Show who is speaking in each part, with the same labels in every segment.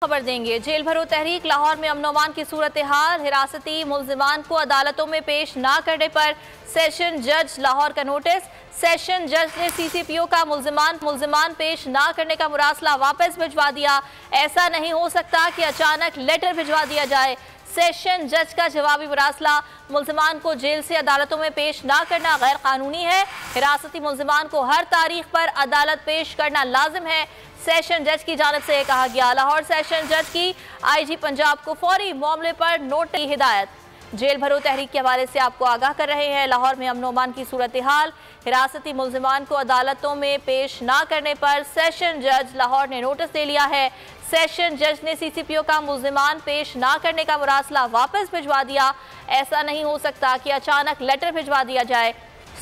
Speaker 1: खबर देंगे। जेल भरो तहरीक लाहौर में अमन-ओ-अमान की सूरत हाल, हिरासती मुल्जिमान को अदालतों में पेश न करने पर सेशन जज लाहौर का नोटिस। सेशन जज ने CCPO का मुल्जिमान पेश न करने का मुरासला वापस भिजवा दिया। ऐसा नहीं हो सकता कि अचानक लेटर भिजवा दिया जाए। सेशन जज का जवाबी मुरासला, मुल्जिमान को जेल से अदालतों में पेश न करना गैर कानूनी है। हिरासती मुल्जिमान को हर तारीख पर अदालत पेश करना लाजिम है, सेशन जज की जानिब से कहा गया। लाहौर सेशन जज की IG पंजाब को फौरी मामले पर नोटिस की हिदायत। जेल भरो तहरीक के हवाले से आपको आगाह कर रहे हैं। लाहौर में अमन-ओ-अमान की सूरत हाल, हिरासती मुल्जिमान को अदालतों में पेश न करने पर सेशन जज लाहौर ने नोटिस दे लिया है। सेशन जज ने CCPO का मुल्जिमान पेश न करने का मुरासला वापस भिजवा दिया। ऐसा नहीं हो सकता कि अचानक लेटर भिजवा दिया जाए।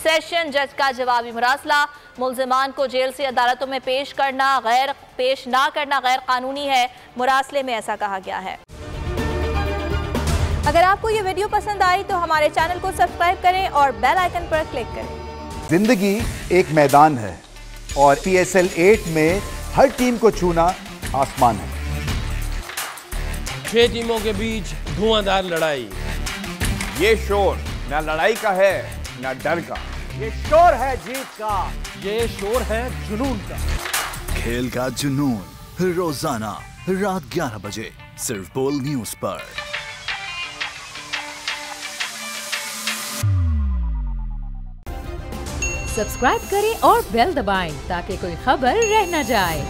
Speaker 1: सेशन जज का जवाबी मुरासला, मुल्जिमान को जेल से अदालतों में पेश न करना गैर कानूनी है। मुरासले में ऐसा कहा गया है। अगर आपको ये वीडियो पसंद आई तो हमारे चैनल को सब्सक्राइब करें और बेल आइकन पर क्लिक करें।
Speaker 2: जिंदगी एक मैदान है और PSL 8 में हर टीम को छूना आसमान है।
Speaker 3: 6 टीमों के बीच धुआंधार लड़ाई।
Speaker 4: ये शोर ना लड़ाई का है ना डर का,
Speaker 5: ये शोर है जीत का,
Speaker 3: ये शोर है जुनून का।
Speaker 6: खेल का जुनून रोजाना रात 11 बजे सिर्फ बोल न्यूज पर।
Speaker 7: सब्सक्राइब करें और बेल दबाएं ताकि कोई खबर रह न जाए।